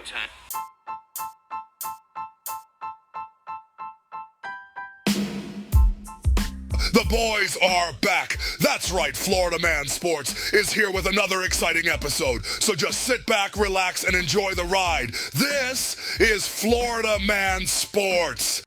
showtime. The boys are back. That's right, Florida Man Sports is here with another exciting episode. So just sit back, relax, and enjoy the ride. This is Florida Man Sports.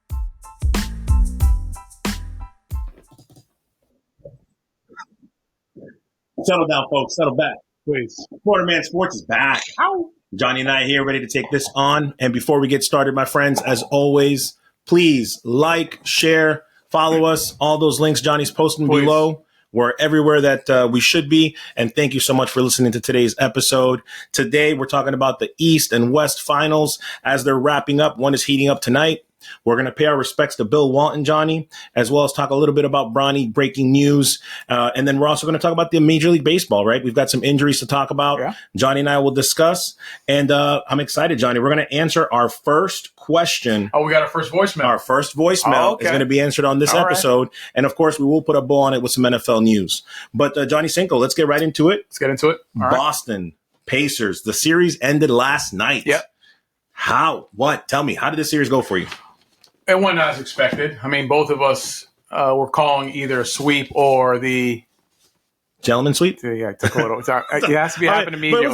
Settle down, folks. Settle back, please. Florida Man Sports is back. Ow. Jonny and I here ready to take this on. And before we get started, my friends, as always, please like, share, follow us. All those links Johnny's posting below. We're everywhere that we should be. And thank you so much for listening to today's episode. Today, we're talking about the East and West finals as they're wrapping up. One is heating up tonight. We're going to pay our respects to Bill Walton, Jonny, as well as talk a little bit about Bronnie breaking news. And then we're also going to talk about the Major League Baseball, right? We've got some injuries to talk about. Yeah. Jonny and I will discuss. And I'm excited, Jonny. We're going to answer our first question. Oh, we got our first voicemail. Our first voicemail is going to be answered on this episode. Right. And, of course, we will put a bow on it with some NFL news. But, Jonny Cinco, let's get right into it. Let's get into it. All Boston, Pacers. The series ended last night. Yep. How? What? Tell me. How did this series go for you? It went as expected. I mean, both of us were calling either a sweep or the gentleman sweep. Yeah, it took a little. It has to be happening immediately. It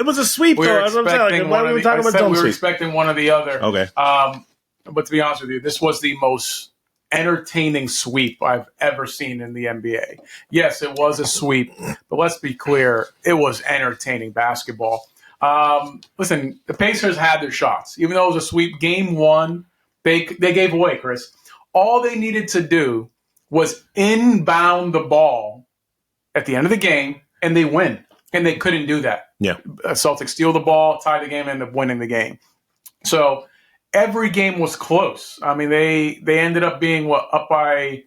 was a sweep, though. That's what I'm saying. Why are we talking about gentleman sweep? We were expecting one or the other. Okay. But to be honest with you, this was the most entertaining sweep I've ever seen in the NBA. Yes, it was a sweep, but let's be clear, it was entertaining basketball. Listen, the Pacers had their shots, even though it was a sweep. Game one. They gave away, Chris. All they needed to do was inbound the ball at the end of the game, and they win. And they couldn't do that. Yeah. Celtics steal the ball, tie the game, and end up winning the game. So every game was close. I mean, they ended up being up by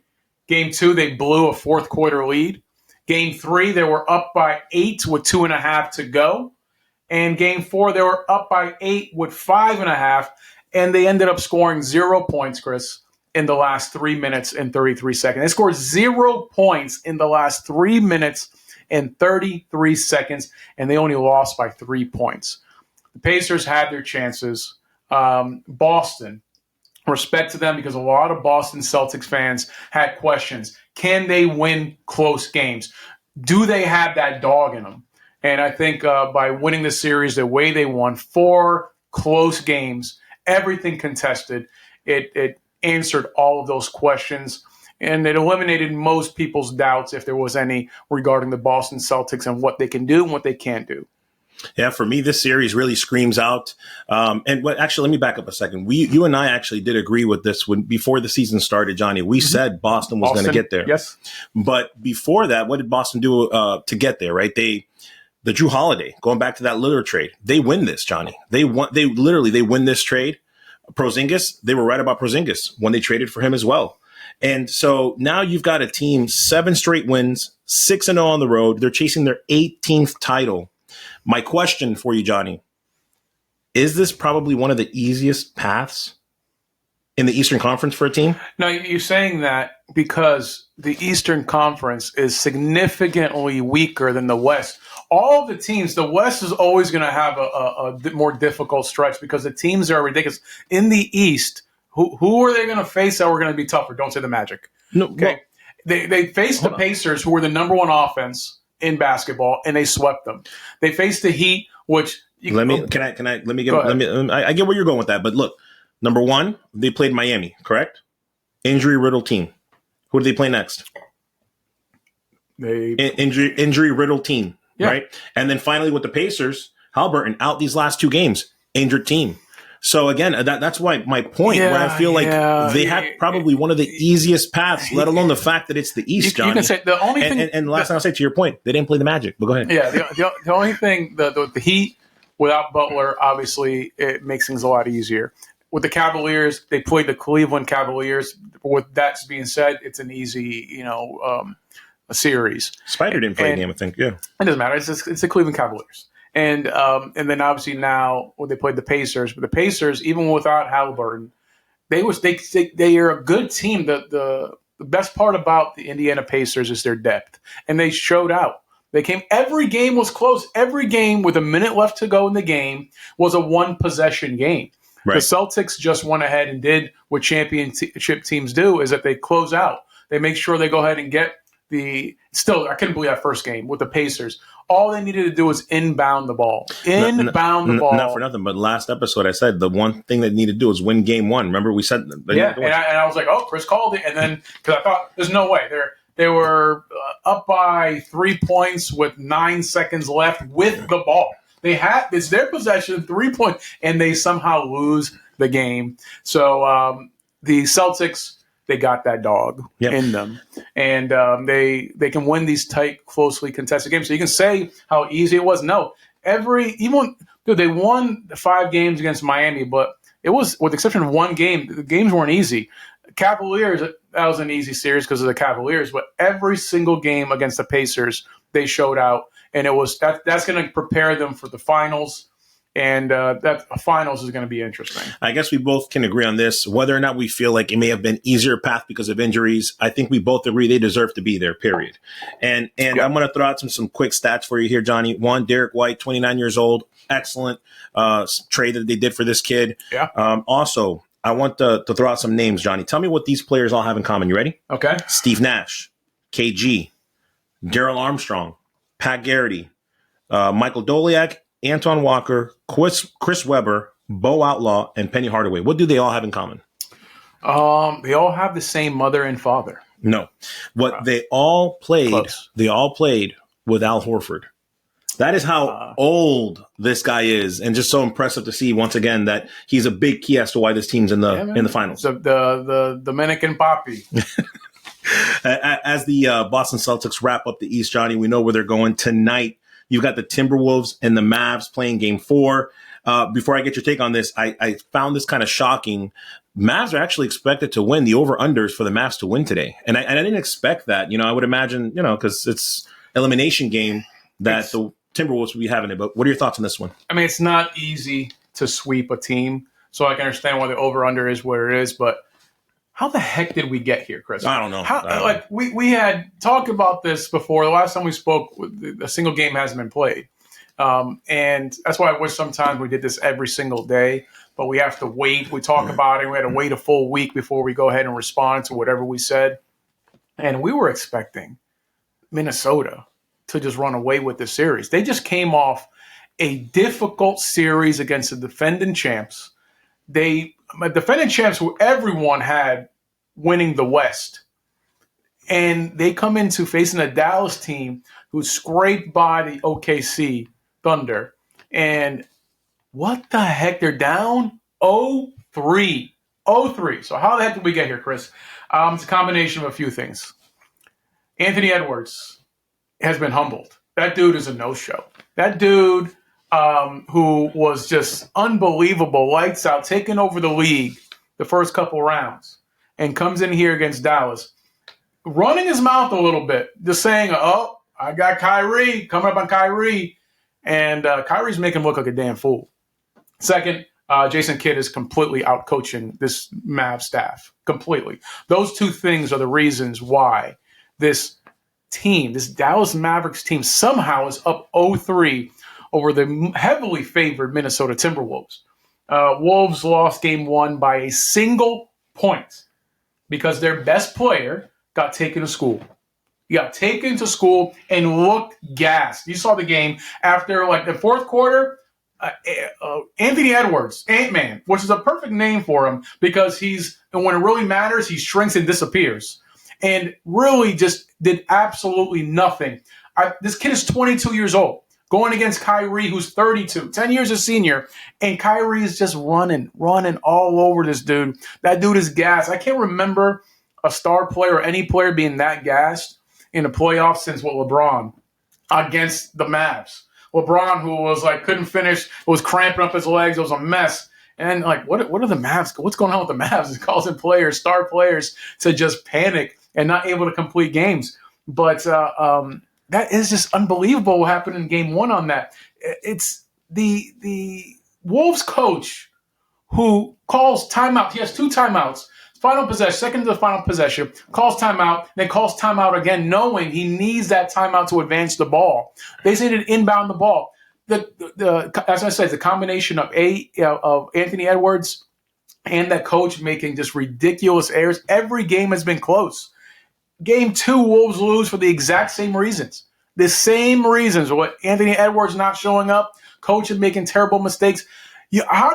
game 2. They blew a fourth quarter lead. Game 3, they were up by 8 with 2.5 to go. And game 4, they were up by 8 with 5.5. And they ended up scoring 0 points, Chris, in the last 3 minutes and 33 seconds. They scored 0 points in the last 3 minutes and 33 seconds, and they only lost by 3 points. The Pacers had their chances. Boston, respect to them, because a lot of Boston Celtics fans had questions. Can they win close games? Do they have that dog in them? And I think by winning the series the way they won, 4 close games, everything contested. It answered all of those questions, and it eliminated most people's doubts, if there was any, regarding the Boston Celtics and what they can do and what they can't do. Yeah, for me, this series really screams out. Actually, let me back up a second. You and I actually did agree with this before the season started, Jonny. We said Boston was going to get there. Yes. But before that, what did Boston do to get there, right? The Drew Holiday, going back to that Lillard trade, they win this, Jonny. They win this trade. Porzingis, they were right about Porzingis when they traded for him as well. And so now you've got a team, 7 straight wins, 6-0 on the road. They're chasing their 18th title. My question for you, Jonny, is this probably one of the easiest paths in the Eastern Conference for a team? No, you're saying that because the Eastern Conference is significantly weaker than the West. All of the teams, the West is always going to have a more difficult stretch because the teams are ridiculous. In the East, who are they going to face that were going to be tougher? Don't say the Magic. No, okay. Well, they faced the Pacers, who were the number 1 offense in basketball, and they swept them. They faced the Heat, which I get where you're going with that, but look, number 1, they played Miami, correct? Injury riddled team. Who did they play next? Injury riddled team. Yeah. Right. And then finally with the Pacers, Haliburton out these last 2 games, injured team. So again, that's why my point where I feel like they have probably one of the easiest paths, let alone the fact that it's the East, Jonny. You can say the only thing, and last thing I'll say to your point, they didn't play the Magic, but go ahead. Yeah. The only thing, the Heat without Butler, obviously it makes things a lot easier. With the Cavaliers, they played the Cleveland Cavaliers. With that being said, it's an easy, a series. Spider didn't play a game, I think. Yeah, it doesn't matter. It's the Cleveland Cavaliers, and then obviously now they played the Pacers. But the Pacers, even without Haliburton, they are a good team. The best part about the Indiana Pacers is their depth, and they showed out. Every game was close. Every game with a minute left to go in the game was a one-possession game. Right. The Celtics just went ahead and did what championship teams do, is that they close out. They make sure they go ahead and get I couldn't believe that first game with the Pacers. All they needed to do was inbound the ball. The ball. Not for nothing, but last episode I said the one thing they needed to do was win game one. Remember we said that? Yeah, and I was like, oh, Chris called it. And then, because I thought, there's no way. They were up by 3 points with 9 seconds left with the ball. It's their possession, 3 points, and they somehow lose the game. So the Celtics, they got that dog in them, and they can win these tight, closely contested games. So you can say how easy it was. No, they won 5 games against Miami, but it was, with the exception of one game, the games weren't easy. Cavaliers, that was an easy series because of the Cavaliers, but every single game against the Pacers, they showed out, and that's going to prepare them for the finals. And that finals is going to be interesting. I guess we both can agree on this. Whether or not we feel like it may have been easier path because of injuries, I think we both agree they deserve to be there, period. And I'm going to throw out some quick stats for you here, Johnny. One, Derek White, 29 years old. Excellent trade that they did for this kid. Yeah. Also, I want to throw out some names, Johnny. Tell me what these players all have in common. You ready? Okay. Steve Nash, KG, Daryl Armstrong, Pat Garrity, Michael Doliak, Anton Walker, Chris Webber, Bo Outlaw, and Penny Hardaway. What do they all have in common? They all have the same mother and father. No. They all played with Al Horford. That is how old this guy is, and just so impressive to see once again that he's a big key as to why this team's in the finals. The Dominican Papi. As the Boston Celtics wrap up the East, Johnny, we know where they're going tonight. You've got the Timberwolves and the Mavs playing Game 4. Before I get your take on this, I found this kind of shocking. Mavs are actually expected to win. The over-unders for the Mavs to win today. And I didn't expect that. I would imagine, because it's elimination game that the Timberwolves will be having it. But what are your thoughts on this one? I mean, it's not easy to sweep a team, so I can understand why the over-under is where it is. But how the heck did we get here, Chris? I don't know. We had talked about this before. The last time we spoke, a single game hasn't been played. And that's why I wish sometimes we did this every single day. But we have to wait. We talk about it. We had to wait a full week before we go ahead and respond to whatever we said. And we were expecting Minnesota to just run away with the series. They just came off a difficult series against the defending champs. Defending champs who everyone had winning the West. And they come into facing a Dallas team who's scraped by the OKC Thunder. And what the heck? They're down 0-3. 0-3. So how the heck did we get here, Chris? It's a combination of a few things. Anthony Edwards has been humbled. That dude is a no-show. That dude who was just unbelievable, lights out, taking over the league the first couple rounds, and comes in here against Dallas, running his mouth a little bit, just saying, oh, I got Kyrie, coming up on Kyrie, and Kyrie's making him look like a damn fool. Second, Jason Kidd is completely out-coaching this Mavs staff, completely. Those two things are the reasons why this team, this Dallas Mavericks team, somehow is up 0-3 over the heavily favored Minnesota Timberwolves. Wolves lost game 1 by a single point because their best player got taken to school. He got taken to school and looked gassed. You saw the game after the fourth quarter. Anthony Edwards, Ant-Man, which is a perfect name for him because when it really matters, he shrinks and disappears. And really just did absolutely nothing. This kid is 22 years old, going against Kyrie, who's 32, 10 years a senior, and Kyrie is just running all over this dude. That dude is gassed. I can't remember a star player or any player being that gassed in the playoffs since LeBron against the Mavs. LeBron, who was couldn't finish, was cramping up his legs, it was a mess. And what are the Mavs? What's going on with the Mavs? It causing star players, to just panic and not able to complete games. But that is just unbelievable what happened in game 1 on that. It's the Wolves coach who calls timeout. He has 2 timeouts Final possession, second to the final possession, calls timeout, then calls timeout again, knowing he needs that timeout to advance the ball. They say to inbound the ball. As I said, the combination of Anthony Edwards and that coach making just ridiculous errors. Every game has been close. Game 2, Wolves lose for the exact same reasons. The same reasons. What Anthony Edwards not showing up, coach making terrible mistakes. How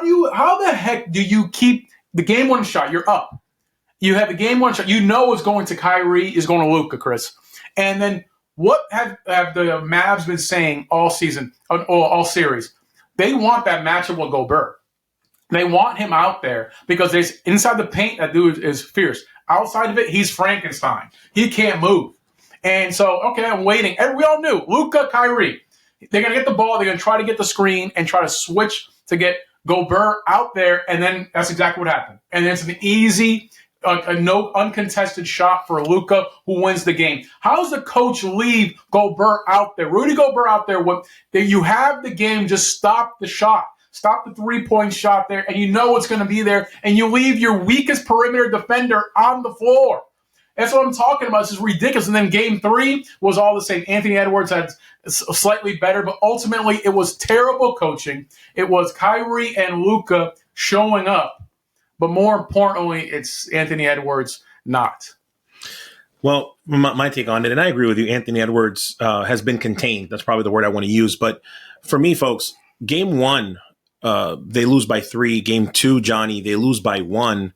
the heck do you keep the game 1 shot? You're up. You have the game 1 shot. You know it's going to Kyrie, is going to Luka, Chris. And then what have the Mavs been saying all season, all series? They want that matchup with Gobert. They want him out there because there's inside the paint, that dude is fierce. Outside of it, he's Frankenstein. He can't move. And so, okay, I'm waiting. And we all knew, Luka, Kyrie, they're going to get the ball. They're going to try to get the screen and try to switch to get Gobert out there. And then that's exactly what happened. And it's an easy, no uncontested shot for Luka, who wins the game. How does the coach leave Gobert out there? Rudy Gobert out there. You have the game, just stop the shot. Stop the 3-point shot there, and you know it's going to be there, and you leave your weakest perimeter defender on the floor. That's what I'm talking about. This is ridiculous. And then game 3 was all the same. Anthony Edwards had slightly better, but ultimately it was terrible coaching. It was Kyrie and Luka showing up. But more importantly, it's Anthony Edwards not. Well, my take on it, and I agree with you, Anthony Edwards has been contained. That's probably the word I want to use. But for me, folks, game 1, they lose by 3. Game 2, Jonny, they lose by 1.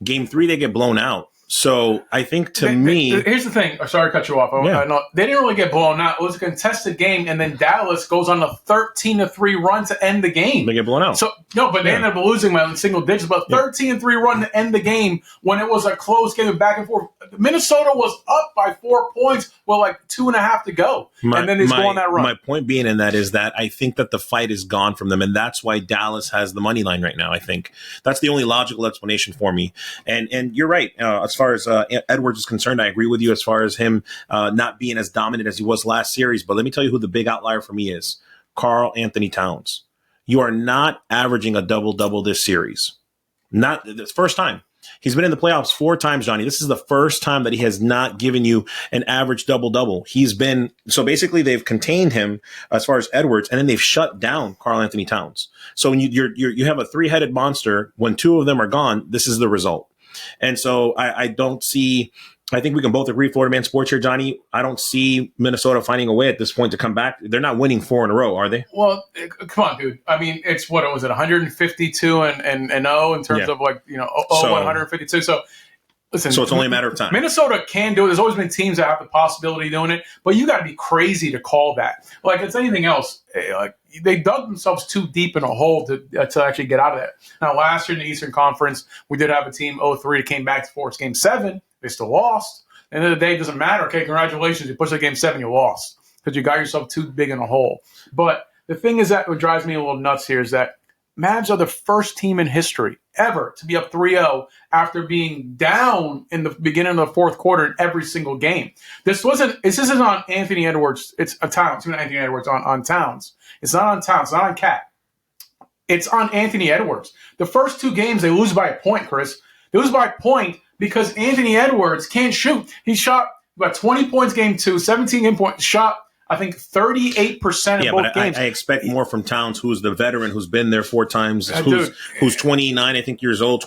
Game 3, they get blown out. So I think here's the thing. Sorry to cut you off. They didn't really get blown out. It was a contested game, and then Dallas goes on a 13-3 run to end the game. They get blown out. So no, but they ended up losing by single digits. But 13-3 run to end the game when it was a close game back and forth. Minnesota was up by 4 points with like 2.5 to go, and then they go on that run. My point being in that is that I think that the fight is gone from them, and that's why Dallas has the money line right now. I think that's the only logical explanation for me. And you're right. As far as Edwards is concerned, I agree with you as far as him not being as dominant as he was last series. But let me tell you who the big outlier for me is. Karl Anthony Towns. You are not averaging a double-double this series. Not the first time. He's been in the playoffs 4 times, Jonny. This is the first time that he has not given you an average double-double. So basically they've contained him as far as Edwards, and then they've shut down Karl Anthony Towns. So when you have a 3-headed monster, when 2 of them are gone, this is the result. And so I don't see – I think we can both agree, Florida Man Sports here, Jonny. I don't see Minnesota finding a way at this point to come back. They're not winning 4 in a row, are they? Well, come on, dude. I mean, it's what was it, 152 and 0 in terms of 152. So listen, so it's only a matter of time. Minnesota can do it. There's always been teams that have the possibility of doing it, but you got to be crazy to call that. Like it's anything else. Like they dug themselves too deep in a hole to actually get out of that. Now, last year in the Eastern Conference, we did have a team 0-3 that came back to force Game 7. They still lost. At the end of the day, it doesn't matter. Okay, congratulations. You pushed to Game 7, you lost because you got yourself too big in a hole. But the thing is that what drives me a little nuts here is that Mavs are the first team in history ever to be up 3-0 after being down in the beginning of the fourth quarter in every single game. This isn't on Anthony Edwards. It's a Towns. Anthony Edwards on Towns. It's not on Towns. It's not on Cat. It's on Anthony Edwards. The first 2 games, they lose by a point, Chris. They lose by a point because Anthony Edwards can't shoot. He shot about 20 points game 2, 17 game points, shot, I think, 38% of both games. I expect more from Towns, who's the veteran, who's been there 4 times, who's 28 years old,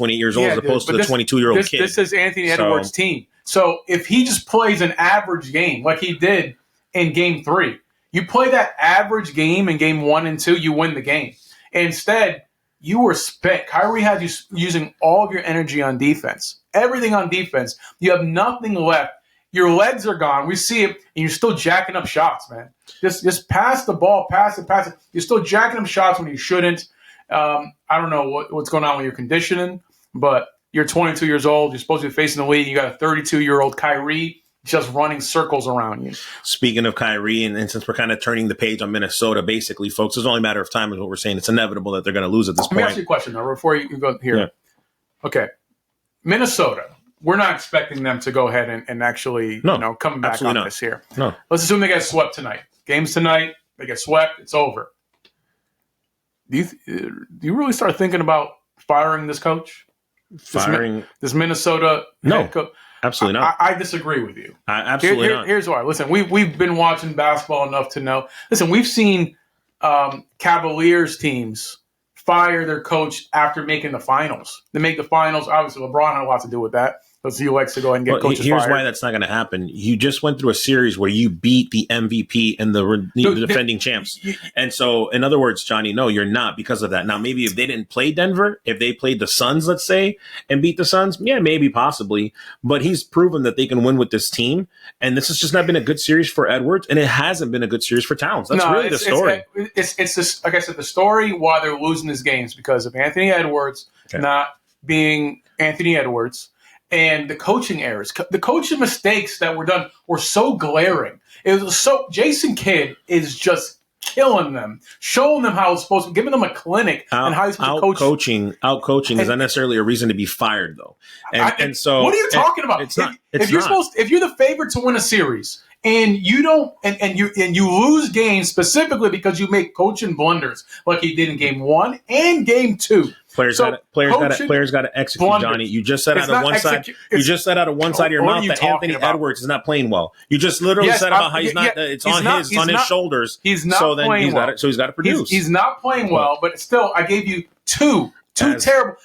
as opposed to the 22-year-old kid. This is Anthony Edwards' team. So if he just plays an average game like he did in Game 3, you play that average game in Game 1 and 2, you win the game. Instead, you were spent. Kyrie had you using all of your energy on defense. Everything on defense. You have nothing left. Your legs are gone. We see it, and you're still jacking up shots, man. Just pass the ball, pass it. You're still jacking up shots when you shouldn't. I don't know what's going on with your conditioning, but you're 22 years old. You're supposed to be facing the league. You got a 32-year-old Kyrie just running circles around you. Speaking of Kyrie, and since we're kind of turning the page on Minnesota, basically, folks, it's only a matter of time is what we're saying. It's inevitable that they're going to lose at this point. Let me ask you a question, though, before you go here. Yeah. Okay. Minnesota, we're not expecting them to go ahead and actually come back on this here. No. Let's assume they get swept tonight. Games tonight, they get swept, it's over. Do you really start thinking about firing this coach? firing this Minnesota head coach. Absolutely not. I disagree with you. Absolutely not. Here's why. Listen, we've been watching basketball enough to know. Listen, we've seen Cavaliers teams fire their coach after making the finals. They make the finals. Obviously, LeBron had a lot to do with that. Because he likes to go ahead and get coaches here's fired. why that's not going to happen. You just went through a series where you beat the MVP and the defending champs. And so, in other words, Johnny, no, you're not because of that. Now, maybe if they didn't play Denver, if they played the Suns, let's say, and beat the Suns, yeah, maybe, possibly. But he's proven that they can win with this team. And this has just not been a good series for Edwards, and it hasn't been a good series for Towns. That's really the story. It's this, like I said, the story why they're losing these games because of Anthony Edwards not being Anthony Edwards. And the coaching errors, the coaching mistakes that were done were so glaring. It was so Jason Kidd is just killing them, showing them how it's supposed to, giving them a clinic and how he's supposed to coach. Out coaching is not necessarily a reason to be fired, though. And so, what are you talking about? It's not. If you're the favorite to win a series and you don't, and you lose games specifically because you make coaching blunders like he did in Game 1 and Game 2. Players got to execute, blunders. Johnny. You just said out of one side. You just said out of one side of your mouth that Anthony Edwards is not playing well. You just literally said about how he's not. It's on his shoulders. He's not playing well. So he's got to produce. He's not playing well, but still, I gave you two terrible.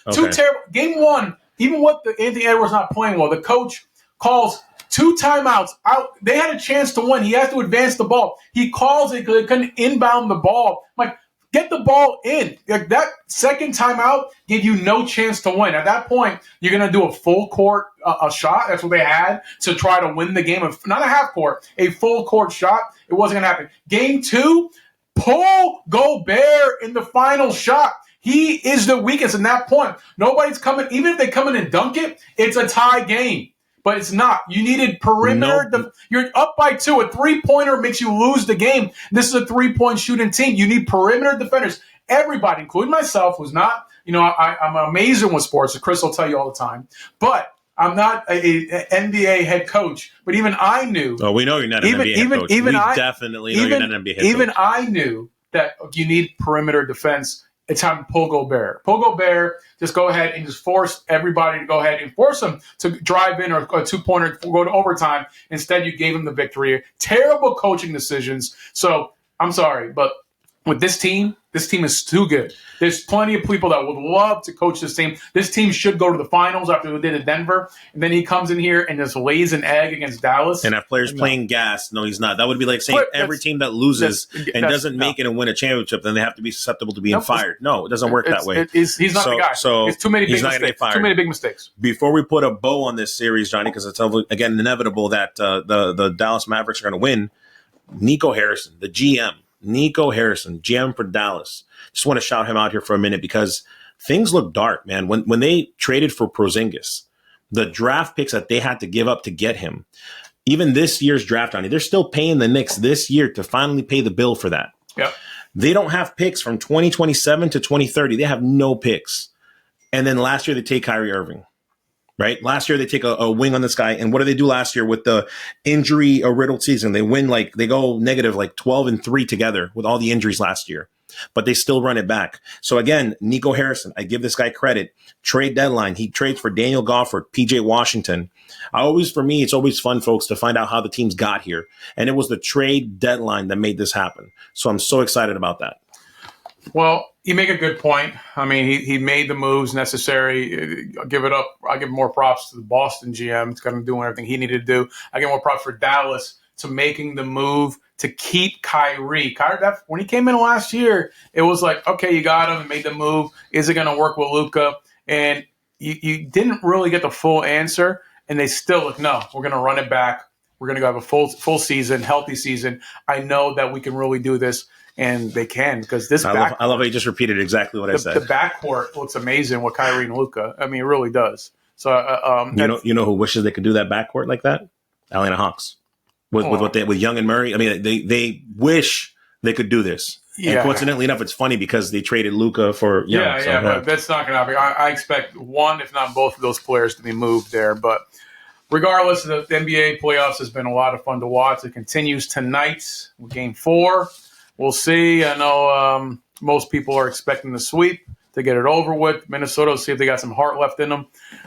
Game 1, even with the Anthony Edwards not playing well, the coach calls 2 timeouts out. They had a chance to win. He has to advance the ball. He calls it because they couldn't inbound the ball. Like, get the ball in. Like, that second timeout gave you no chance to win. At that point, you're going to do a full court a shot. That's what they had to try to win the game. Not a half court, a full court shot. It wasn't going to happen. Game 2, pull Gobert in the final shot. He is the weakest at that point. Nobody's coming. Even if they come in and dunk it, it's a tie game. But it's not. You needed perimeter. You're up by 2. A 3-pointer makes you lose the game. This is a 3-point shooting team. You need perimeter defenders. Everybody, including myself, who's not, I'm amazing with sports. Chris will tell you all the time. But I'm not an NBA head coach. But even I knew. Oh, we know you're not an NBA head coach. We definitely know you're not an NBA head coach. Even I knew that you need perimeter defense. It's time to pull Gobert. Pull Gobert, just go ahead and just force everybody to go ahead and force them to drive in or a 2-pointer, go to overtime. Instead, you gave them the victory. Terrible coaching decisions. So, I'm sorry, but with this team is too good. There's plenty of people that would love to coach this team. This team should go to the finals after they did at Denver. And then he comes in here and just lays an egg against Dallas. And have players playing gas. No, he's not. That would be like saying every team that loses and doesn't make it and win a championship, then they have to be susceptible to being fired. No, it doesn't work that way. He's not the guy. So it's too many big mistakes. Too many big mistakes. Before we put a bow on this series, Johnny, because it's, again, inevitable that the Dallas Mavericks are going to win, Nico Harrison, the GM, GM for Dallas. Just want to shout him out here for a minute because things look dark, man. When they traded for Porzingis, the draft picks that they had to give up to get him, even this year's draft, Johnny, they're still paying the Knicks this year to finally pay the bill for that. Yep. They don't have picks from 2027 to 2030. They have no picks. And then last year they take Kyrie Irving. Right? Last year, they take a wing on this guy. And what do they do last year with the injury riddled season? They win they go negative 12-3 together with all the injuries last year, but they still run it back. So again, Nico Harrison, I give this guy credit. Trade deadline. He trades for Daniel Gafford, PJ Washington. For me, it's always fun, folks, to find out how the teams got here. And it was the trade deadline that made this happen. So I'm so excited about that. Well, you make a good point. I mean, he made the moves necessary. I'll give it up. I give more props to the Boston GM. It's going to do everything he needed to do. I give more props for Dallas to making the move to keep Kyrie. When he came in last year, it was like, okay, you got him and made the move. Is it going to work with Luka? And you didn't really get the full answer. And they still, no, we're going to run it back. We're going to have a full season, healthy season. I know that we can really do this. And they can because this. I love how you just repeated exactly what I said. The backcourt looks amazing with Kyrie and Luka. I mean, it really does. So, you know who wishes they could do that backcourt like that? Atlanta Hawks with Young and Murray. I mean, they wish they could do this. Yeah. And coincidentally enough, it's funny because they traded Luka for Young. But that's not going to happen. I expect one, if not both, of those players to be moved there. But regardless, the NBA playoffs has been a lot of fun to watch. It continues tonight with Game 4. We'll see. I know most people are expecting the sweep. to get it over with. Minnesota, see if they got some heart left in them.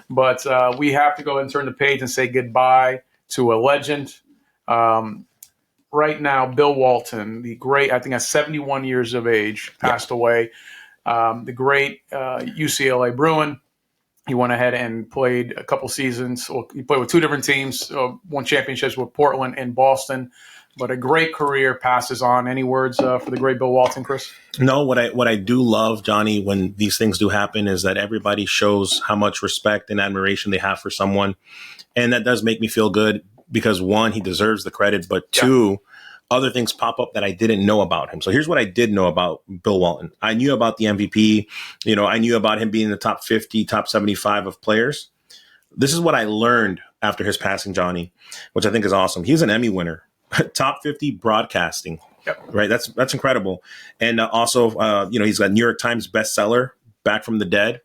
But we have to go and turn the page and say goodbye to a legend. Right now, Bill Walton, the great, I think at 71 years of age, passed away. The great UCLA Bruin. He went ahead and played a couple seasons. Well, he played with two different teams, won championships with Portland and Boston. But a great career passes on. Any words for the great Bill Walton, Chris? No, what I do love, Johnny, when these things do happen is that everybody shows how much respect and admiration they have for someone. And that does make me feel good because, one, he deserves the credit, but two, other things pop up that I didn't know about him. So here's what I did know about Bill Walton. I knew about the MVP. I knew about him being in the top 50, top 75 of players. This is what I learned after his passing, Johnny, which I think is awesome. He's an Emmy winner, top 50 broadcasting. Yep. Right. That's incredible. And also, he's got New York Times bestseller, Back from the Dead.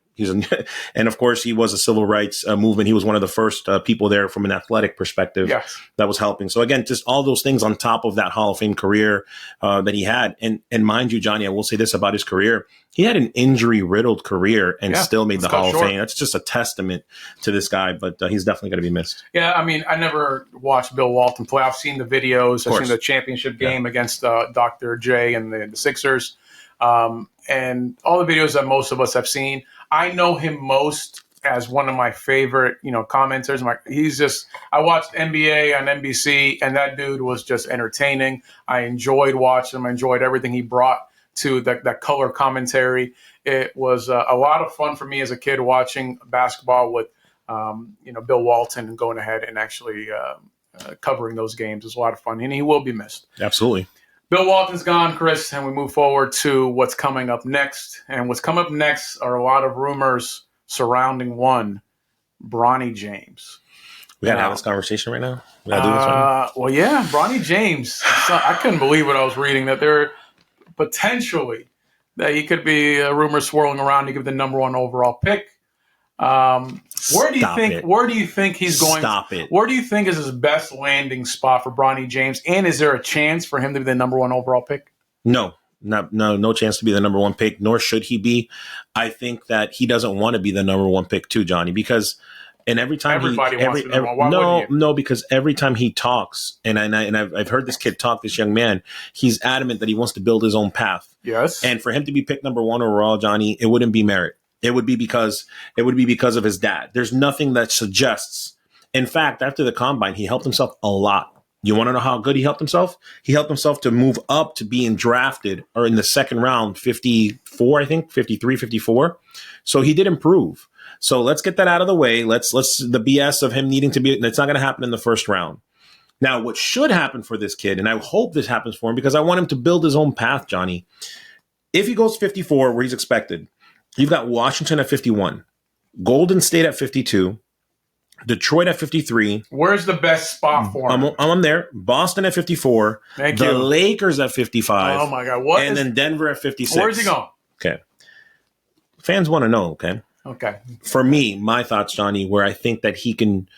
And of course, he was a civil rights movement. He was one of the first people there from an athletic perspective that was helping. So again, just all those things on top of that Hall of Fame career that he had. And mind you, Johnny, I will say this about his career. He had an injury riddled career and still made the Hall of Fame. That's just a testament to this guy, but he's definitely going to be missed. Yeah, I mean, I never watched Bill Walton play. I've seen the videos. I've seen the championship game against Dr. J and the Sixers. And all the videos that most of us have seen. I know him most as one of my favorite, commenters. I watched NBA on NBC, and that dude was just entertaining. I enjoyed watching him. I enjoyed everything he brought to that color commentary. It was a lot of fun for me as a kid watching basketball with, Bill Walton and going ahead and actually covering those games. It was a lot of fun, and he will be missed. Absolutely. Bill Walton's gone, Chris, and we move forward to what's coming up next. And what's coming up next are a lot of rumors surrounding one, Bronnie James. We got to have this conversation right now? We got to do this right now? Well, yeah, Bronnie James. So, I couldn't believe what I was reading, that there potentially that he could be rumors swirling around to give the number one overall pick. Where do you think he's going? Stop it. Where do you think is his best landing spot for Bronnie James? And is there a chance for him to be the number one overall pick? No chance to be the number one pick, nor should he be. I think that he doesn't want to be the number one pick too, Johnny, because every time everybody wants to be number one. No, because every time he talks, and I've heard this kid talk, this young man, he's adamant that he wants to build his own path. Yes. And for him to be picked number one overall, Johnny, it wouldn't be merit. It would be because of his dad. There's nothing that suggests. In fact, after the combine, he helped himself a lot. You want to know how good he helped himself? He helped himself to move up to being drafted or in the second round, 54, I think, 53, 54. So he did improve. So let's get that out of the way. Let's the BS of him needing to be, it's not going to happen in the first round. Now, what should happen for this kid, and I hope this happens for him because I want him to build his own path, Johnny. If he goes 54 where he's expected, you've got Washington at 51, Golden State at 52, Detroit at 53. Where's the best spot for him? I'm there. Boston at 54. Thank you. The Lakers at 55. Oh, my God. And then Denver at 56. Where's he going? Okay. Fans want to know, okay? Okay. For me, my thoughts, Johnny, where I think that he can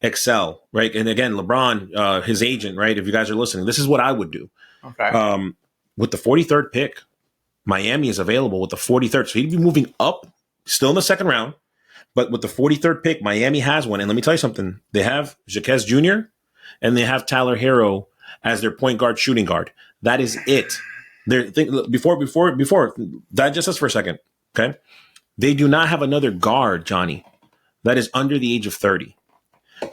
excel, right? And again, LeBron, his agent, right? If you guys are listening, this is what I would do. Okay. With the 43rd pick, Miami is available with the 43rd. So he'd be moving up, still in the second round. But with the 43rd pick, Miami has one. And let me tell you something. They have Jaquez Jr. and they have Tyler Hero as their point guard, shooting guard. That is it. Before, digest this for a second, okay? They do not have another guard, Johnny, that is under the age of 30.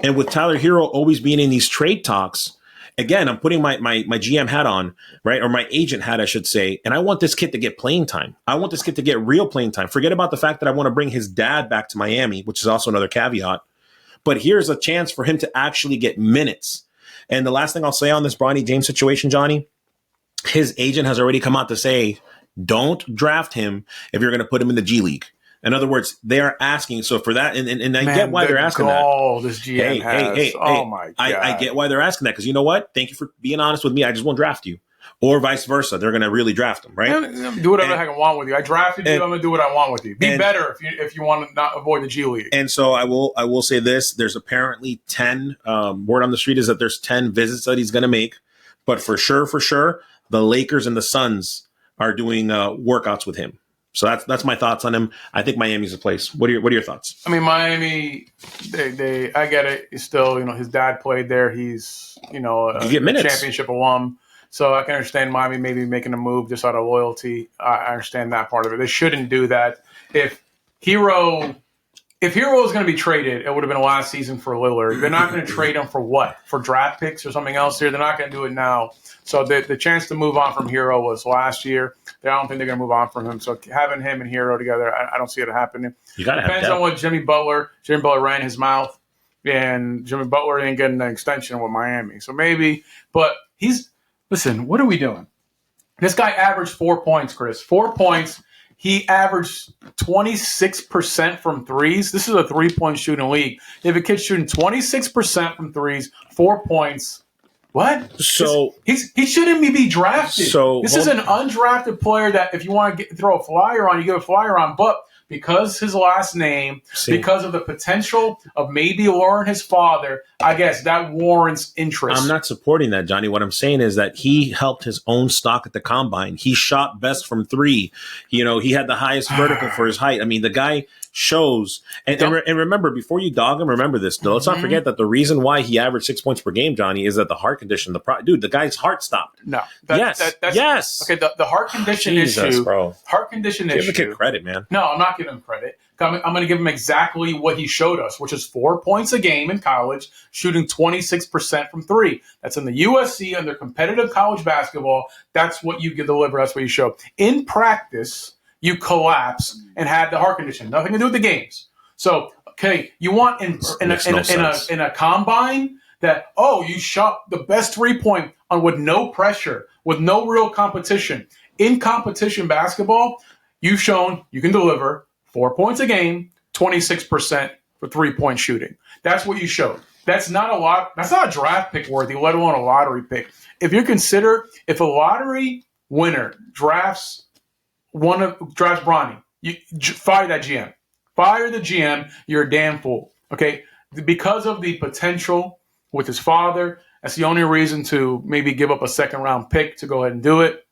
And with Tyler Hero always being in these trade talks, again, I'm putting my GM hat on, right? Or my agent hat, I should say. And I want this kid to get playing time. I want this kid to get real playing time. Forget about the fact that I want to bring his dad back to Miami, which is also another caveat. But here's a chance for him to actually get minutes. And the last thing I'll say on this Bronnie James situation, Johnny, his agent has already come out to say, don't draft him if you're going to put him in the G League. In other words, they are asking. So for that, and I get why they're asking that. Oh, this GM has. Oh my God. I get why they're asking that because you know what? Thank you for being honest with me. I just won't draft you, or vice versa. They're going to really draft him, right? Do whatever the heck I want with you. I drafted you. I'm going to do what I want with you. Be better if you want to not avoid the G League. And so I will say this: there's apparently 10. Word on the street is that there's 10 visits that he's going to make, but for sure, the Lakers and the Suns are doing workouts with him. So that's my thoughts on him. I think Miami's the place. What are your thoughts? I mean, Miami, I get it. He's still, his dad played there. He's, a championship alum. So I can understand Miami maybe making a move just out of loyalty. I understand that part of it. They shouldn't do that. If Hero is going to be traded, it would have been last season for Lillard. They're not going to trade him for what? For draft picks or something else here? They're not going to do it now. So the chance to move on from Hero was last year. I don't think they're going to move on from him. So having him and Hero together, I don't see it happening. Depends on what Jimmy Butler ran his mouth, and Jimmy Butler ain't getting an extension with Miami. So maybe, but listen, what are we doing? This guy averaged 4 points, Chris. 4 points. He averaged 26% from threes. This is a 3-point shooting league. If a kid's shooting 26% from threes, 4 points, what? So he shouldn't be drafted. So this is an undrafted player that if you want to throw a flyer on, you get a flyer on. But because his last name, because of the potential of maybe luring his father, I guess that warrants interest. I'm not supporting that, Johnny. What I'm saying is that he helped his own stock at the combine. He shot best from three. He had the highest vertical for his height. I mean, the guy shows. And remember, before you dog him, remember this, though. Let's not forget that the reason why he averaged 6 points per game, Johnny, is that the heart condition. Dude, the guy's heart stopped. No. Yes. Okay, the heart condition issue. Bro. Heart condition issue. Give the kid credit, man. No, I'm not giving him credit. I'm going to give him exactly what he showed us, which is 4 points a game in college, shooting 26% from three. That's in the USC under competitive college basketball. That's what you deliver. That's what you show. In practice, you collapse and had the heart condition. Nothing to do with the games. So, okay, you want in a combine that, you shot the best 3-point on with no pressure, with no real competition. In competition basketball, you've shown you can deliver 4 points a game, 26% for 3-point shooting. That's what you showed. That's not a lot. That's not a draft pick worthy, let alone a lottery pick. If a lottery winner drafts Bronnie, you fire that GM. Fire the GM. You're a damn fool. Okay, because of the potential with his father. That's the only reason to maybe give up a second-round pick to go ahead and do it.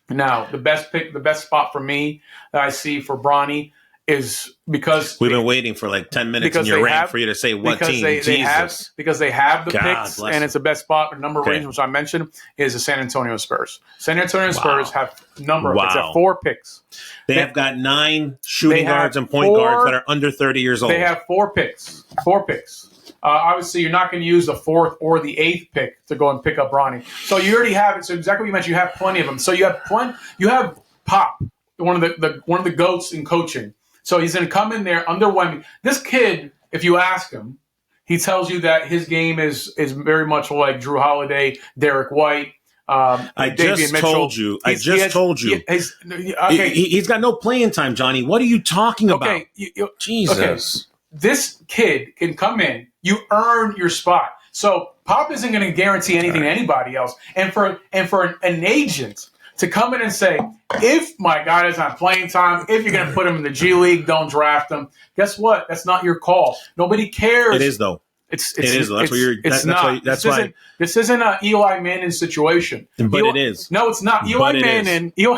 Now, the best spot for me that I see for Bronnie is because we've been waiting for like 10 minutes in your rant for you to say what team. Because they have the picks, and it's the best spot. The number of reasons which I mentioned is the San Antonio Spurs. San Antonio Spurs have a number. It's at 4 picks. They have got 9 shooting guards and point guards that are under 30 years old. They have 4 picks. 4 picks. Obviously, you're not going to use the 4th or the 8th pick to go and pick up Bronnie. So you already have it. So exactly what you mentioned, you have plenty of them. So you have You have Pop, one of the goats in coaching. So he's going to come in there underwhelming. This kid, if you ask him, he tells you that his game is very much like Drew Holiday, Derek White. I just told you. He's got no playing time, Johnny. What are you talking about? Jesus. Okay. This kid can come in. You earn your spot. So Pop isn't going to guarantee anything to anybody else. And for an agent to come in and say, if my guy is on playing time, if you're going to put him in the G League, don't draft him. Guess what? That's not your call. Nobody cares. It is though. It is though. That's why. This isn't an Eli Manning situation. But it is. No, it's not. Eli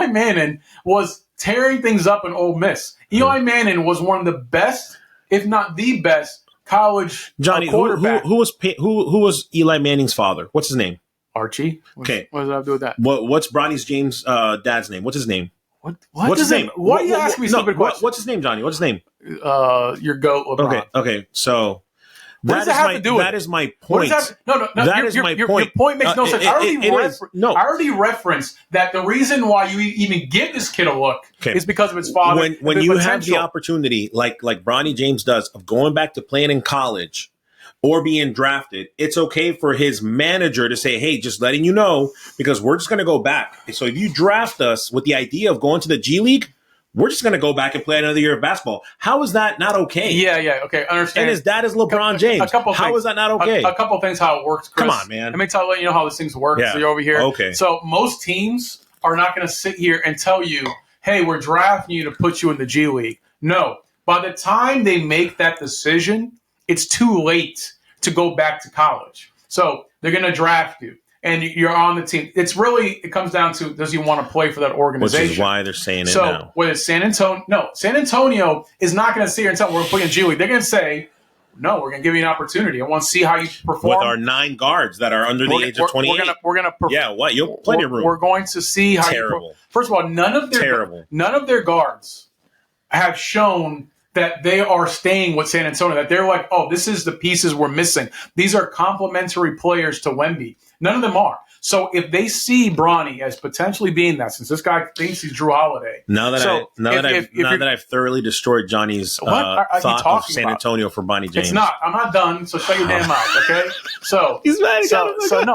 Manning was tearing things up in Ole Miss. Eli Manning was one of the best, if not the best, college quarterback. Who was Eli Manning's father? What's his name? Archie. Okay. What does that have to do with that? What's Bronnie James' dad's name? What's his name? What's his name? Why are you asking me stupid questions? What's his name, Johnny? What's his name? Your goat, LeBron. Okay. So what does that have to do with? That is my point. No. That is my point. Your point makes no sense. I already referenced that the reason why you even give this kid a look is because of his father. When you have the opportunity, like Bronnie James does, of going back to playing in college or being drafted, it's okay for his manager to say, hey, just letting you know, because we're just going to go back. So if you draft us with the idea of going to the G League, we're just going to go back and play another year of basketball. How is that not okay? Yeah, okay, I understand. And his dad is LeBron James. How is that not okay? A couple things how it works, Chris. Come on, man. Let me let you know how these things work. Yeah. So you're over here. Okay. So most teams are not going to sit here and tell you, hey, we're drafting you to put you in the G League. No. By the time they make that decision, it's too late to go back to college. So they're going to draft you. and you're on the team. It comes down to, does he want to play for that organization? Which is why they're saying it So now. with San Antonio is not going to sit here and tell them we're going to play in G League. They're going to say, no, we're going to give you an opportunity. I want to see how you perform. With our 9 guards that are under the age of 28. We're gonna you'll plenty of room. We're going to see how Terrible. First of all, none of their guards have shown that they are staying with San Antonio, that they're like, oh, this is the pieces we're missing. These are complementary players to Wemby. None of them are. So if they see Bronny as potentially being that, since this guy thinks he's Drew Holiday. Now that I've thoroughly destroyed Johnny's thought of San Antonio for Bronnie James. It's not. I'm not done, so shut your damn mouth, okay? So he's mad.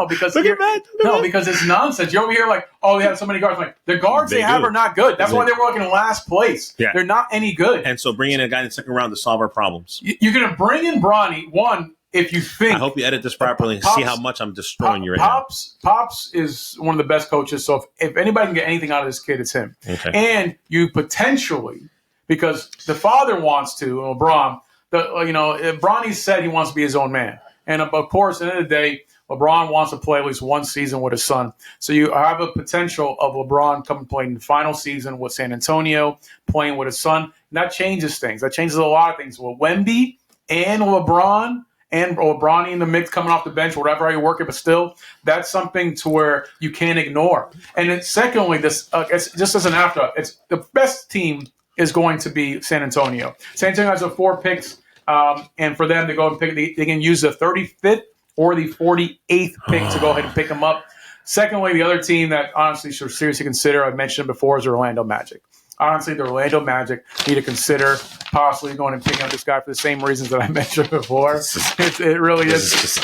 Because it's nonsense. You're over here like, oh, they have so many guards. Like, the guards they have are not good. That's why they were like in last place. Yeah. They're not any good. And so bring in a guy in the second round to solve our problems. You're going to bring in Bronny, one, if you think. I hope you edit this properly and see how much I'm destroying you right now. Pops is one of the best coaches. So if anybody can get anything out of this kid, it's him. Okay. And you potentially, because the father wants to, LeBron, Bronny said he wants to be his own man. And of course, at the end of the day, LeBron wants to play at least one season with his son. So you have a potential of LeBron coming playing the final season with San Antonio, playing with his son. And that changes things. That changes a lot of things. With Wemby and LeBron, or Bronny in the mix coming off the bench, whatever you're working, but still, that's something to where you can't ignore. And then secondly, this it's just as an afterthought, it's the best team is going to be San Antonio. San Antonio has 4 picks, and for them to go and pick, they can use the 35th or the 48th pick to go ahead and pick them up. Secondly, the other team that honestly should seriously consider, I mentioned before, is Orlando Magic. Honestly, the Orlando Magic need to consider possibly going and picking up this guy for the same reasons that I mentioned before. It really is.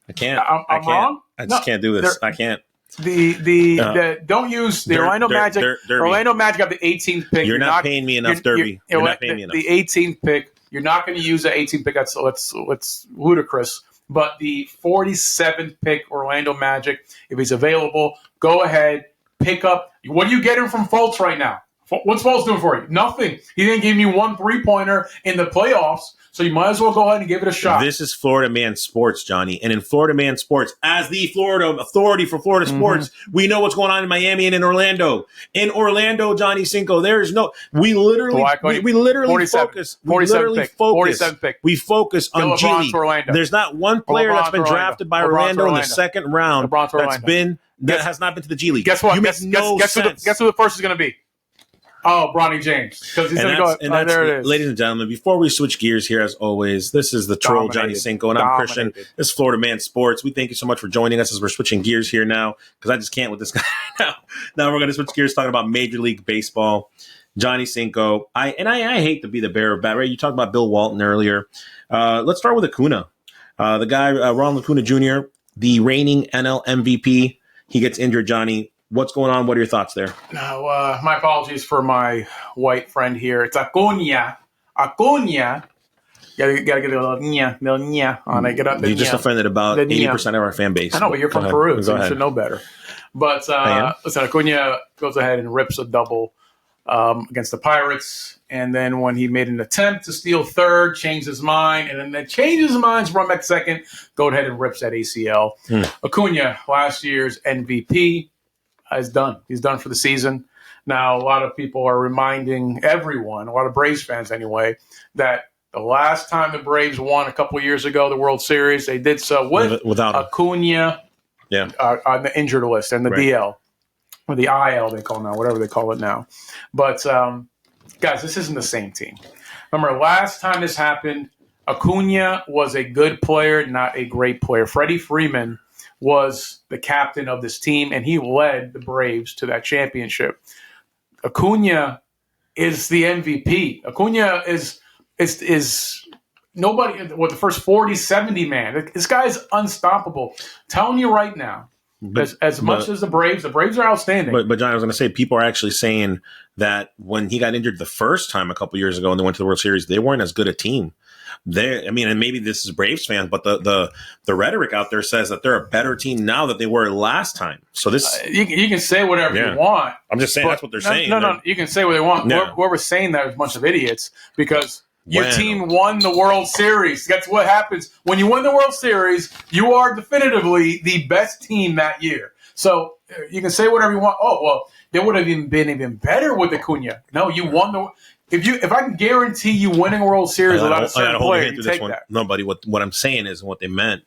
I can't. I'm wrong? I just can't do this. I can't. Don't use the Orlando Magic. Orlando Magic got the 18th pick. You're not paying me enough, Derby. You're not paying me enough. The 18th pick. You're not going to use the 18th pick. That's ludicrous. But the 47th pick, Orlando Magic, if he's available, go ahead, pick up. What are you getting from Fultz right now? What's Fultz doing for you? Nothing. He didn't give you one 3-pointer in the playoffs, so you might as well go ahead and give it a shot. This is Florida Man Sports, Johnny. And in Florida Man Sports, as the Florida authority for Florida sports, we know what's going on in Miami and in Orlando. In Orlando, Johnny Cinco, there is no – we literally focus. 47th pick. We focus on G League. There's not one player that's been drafted by Orlando in the second round that has not been to the G League. Guess what? Guess who the first is going to be? Oh, Bronnie James. Because he's going to go. And there it is. Ladies and gentlemen, before we switch gears here, as always, this is the troll Johnny Cinco, and I'm Christian. This is Florida Man Sports. We thank you so much for joining us as we're switching gears here now, because I just can't with this guy now. Now we're going to switch gears talking about Major League Baseball. Johnny Cinco. I hate to be the bearer of bad, right? You talked about Bill Walton earlier. Let's start with Acuna. The guy, Ronald Acuna Jr., the reigning NL MVP. He gets injured, Johnny. What's going on? What are your thoughts there? No, my apologies for my white friend here. It's Acuna. Acuna. Gotta get a little nya on it. Get up. You just offended about 80% of our fan base. I know, but you're from Peru, so you should know better. But listen, Acuna goes ahead and rips a double against the Pirates. And then when he made an attempt to steal third, changed his mind, and then changes his mind to run back second, go ahead and rips that ACL. Acuna, last year's MVP, is done. He's done for the season. Now, a lot of people are reminding everyone, a lot of Braves fans anyway, that the last time the Braves won a couple of years ago, the World Series, they did so without Acuna on the injured list and the DL, or the IL they call it now, whatever they call it now. But, guys, this isn't the same team. Remember, last time this happened, Acuna was a good player, not a great player. Freddie Freeman was the captain of this team, and he led the Braves to that championship. Acuna is the MVP. Acuna is nobody with the first 40-70 man. This guy is unstoppable. I'm telling you right now, as much as the Braves are outstanding. But John, I was going to say, people are actually saying that when he got injured the first time a couple years ago and they went to the World Series, they weren't as good a team. And maybe this is Braves fans, but the rhetoric out there says that they're a better team now than they were last time. So this you can say whatever you want. I'm just saying that's what they're saying. No, you can say what they want. Yeah. Whoever's saying that is a bunch of idiots, because Your team won the World Series. That's what happens. When you win the World Series, you are definitively the best team that year. So you can say whatever you want. Oh, well, they would have been even better with Acuna. No, you won the – if I can guarantee you winning a World Series without a certain player, you take that. No, buddy, what I'm saying is, what they meant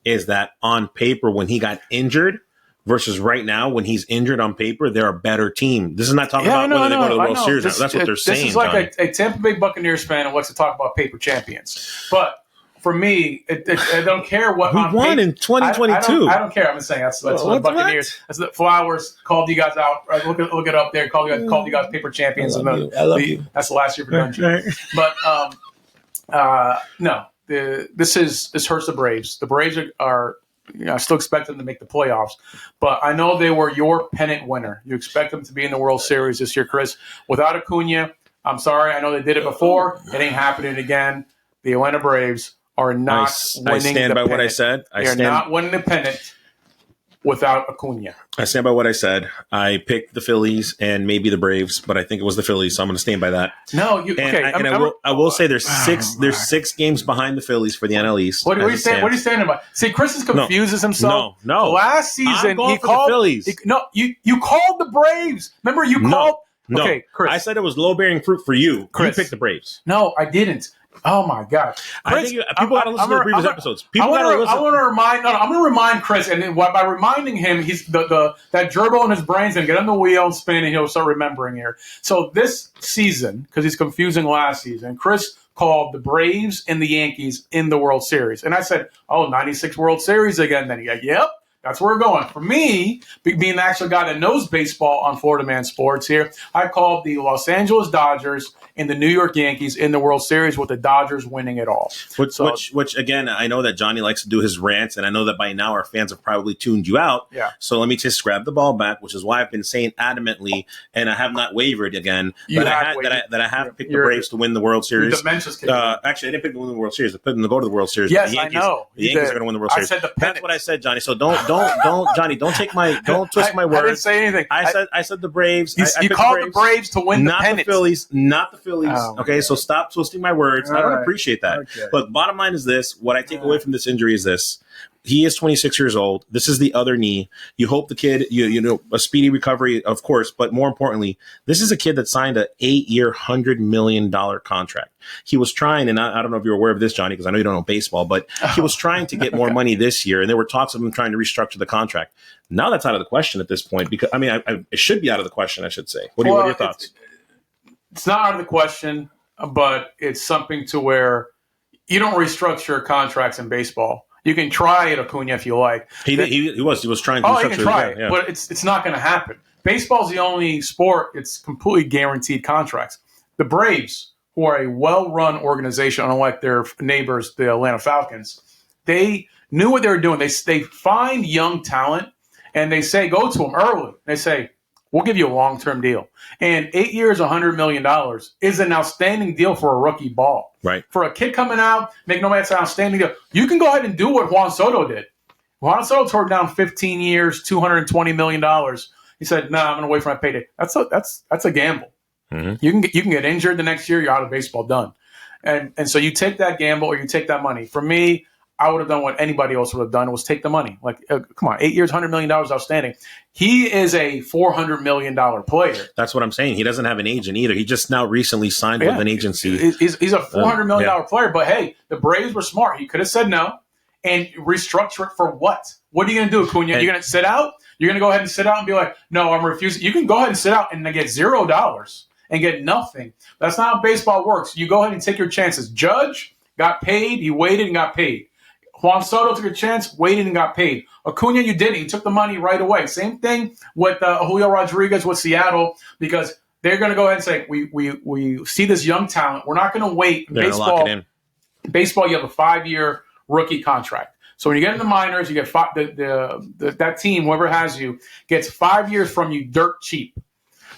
is that on paper, when he got injured – versus right now, when he's injured on paper, they're a better team. This is not talking about whether they go to the World Series. That's what they're saying. This is like a Tampa Bay Buccaneers fan who likes to talk about paper champions. But for me, I don't care what. We won in 2022. I don't care. I'm just saying that's what the Buccaneers. That's the Flowers called you guys out. Right? Look it up there. Called you guys paper champions. I love you. That's the last year for Dungy. But no, this hurts the Braves. The Braves are. I still expect them to make the playoffs, but I know they were your pennant winner. You expect them to be in the World Series this year, Chris. Without Acuna, I'm sorry. I know they did it before. It ain't happening again. The Atlanta Braves are not winning the pennant. I stand by what I said. They're not winning the pennant without Acuna. I stand by what I said. I picked the Phillies and maybe the Braves, but I think it was the Phillies, so I'm going to stand by that. No, I will say there's six games behind the Phillies for the NL East. What are you standing by? See, Chris confuses himself. No. Last season he called the Phillies. You called the Braves. Remember you called. No. Okay, Chris. I said it was low bearing fruit for you. Chris. You picked the Braves. No, I didn't. Oh my God! Chris, I think people got to listen to the previous episodes. I'm going to remind Chris, and by reminding him, he's that gerbil in his brain's going to get on the wheel and spin, and he'll start remembering here. So this season, because he's confusing last season, Chris called the Braves and the Yankees in the World Series, and I said, "Oh, 96 World Series again." Then he goes, "Yep." That's where we're going. For me, being the actual guy that knows baseball on Florida Man Sports here, I called the Los Angeles Dodgers and the New York Yankees in the World Series with the Dodgers winning it all. Which again, I know that Johnny likes to do his rants, and I know that by now our fans have probably tuned you out. Yeah. So let me just grab the ball back, which is why I've been saying adamantly, and I have not wavered again, that I have picked the Braves to win the World Series. Actually, I didn't pick them to win the World Series. I picked them to go to the World Series. Yes, I know. The Yankees are going to win the World Series. I said That's what I said, Johnny. So don't, Johnny, don't twist my words. I didn't say anything. I said the Braves. You called the Braves to win the pennant. Not the Phillies. Oh, okay, so stop twisting my words. I don't appreciate that. Okay. But bottom line is this: what I take away from this injury is this. He is 26 years old. This is the other knee. You hope the kid, a speedy recovery, of course. But more importantly, this is a kid that signed an 8-year, $100 million contract. He was trying, and I don't know if you're aware of this, Johnny, because I know you don't know baseball, but he was trying to get more money this year, and there were talks of him trying to restructure the contract. Now that's out of the question at this point, because it should be out of the question, I should say. What are your thoughts? It's not out of the question, but it's something to where you don't restructure contracts in baseball. You can try it, Acuna, if you like. He was trying to restructure. You can try it, but it's not going to happen. Baseball's the only sport, it's completely guaranteed contracts. The Braves, who are a well-run organization, unlike their neighbors, the Atlanta Falcons, they knew what they were doing. They find young talent, and they say, go to them early. They say, we'll give you a long-term deal. And 8 years, $100 million is an outstanding deal for a rookie ball. Right. For a kid coming out, it's an outstanding deal. You can go ahead and do what Juan Soto did. Juan Soto tore down 15 years, $220 million. He said, "No, I'm going to wait for my payday." That's a gamble. Mm-hmm. You can get injured the next year. You're out of baseball, done. And so you take that gamble or you take that money. For me, I would have done what anybody else would have done, was take the money. Come on, 8 years, $100 million outstanding. He is a $400 million player. That's what I'm saying. He doesn't have an agent either. He just now recently signed with an agency. He's a $400 million player. But, hey, the Braves were smart. He could have said no and restructure it for what? What are you going to do, Acuna? You're going to sit out? You're going to go ahead and sit out and be like, no, I'm refusing. You can go ahead and sit out and get $0 and get nothing. That's not how baseball works. You go ahead and take your chances. Judge got paid. He waited and got paid. Juan Soto took a chance, waited, and got paid. Acuna, you didn't. He took the money right away. Same thing with Julio Rodriguez with Seattle, because they're going to go ahead and say, we see this young talent. We're not going to wait. Baseball, you have a 5-year rookie contract. So when you get in the minors, you get that team, whoever has you, gets 5 years from you dirt cheap.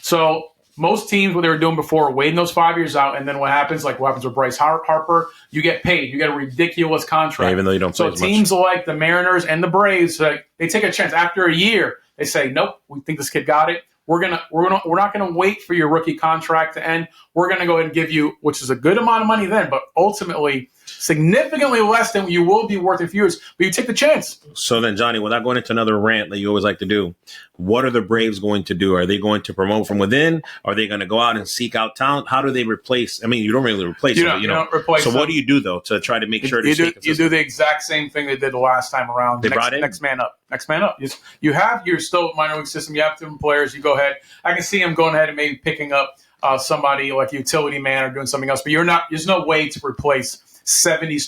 So most teams, what they were doing before, waiting those 5 years out, and then what happens with Bryce Harper, you get paid. You get a ridiculous contract. Even though you don't play as much. So teams like the Mariners and the Braves, they take a chance. After a year, they say, nope, we think this kid got it. we're not gonna wait for your rookie contract to end. We're gonna go ahead and give you, which is a good amount of money then, but ultimately significantly less than you will be worth in a few years. But you take the chance. So then, Johnny, without going into another rant that you always like to do, what are the Braves going to do? Are they going to promote from within? Are they going to go out and seek out talent? How do they replace? I mean, you don't really replace them. You don't replace so them. What do you do, though, to try to make sure to you do the exact same thing they did the last time around. They brought in? Next man up. Next man up. You're still minor league system. You have different players. You go ahead. I can see him going ahead and maybe picking up somebody like a utility man or doing something else. But there's no way to replace 70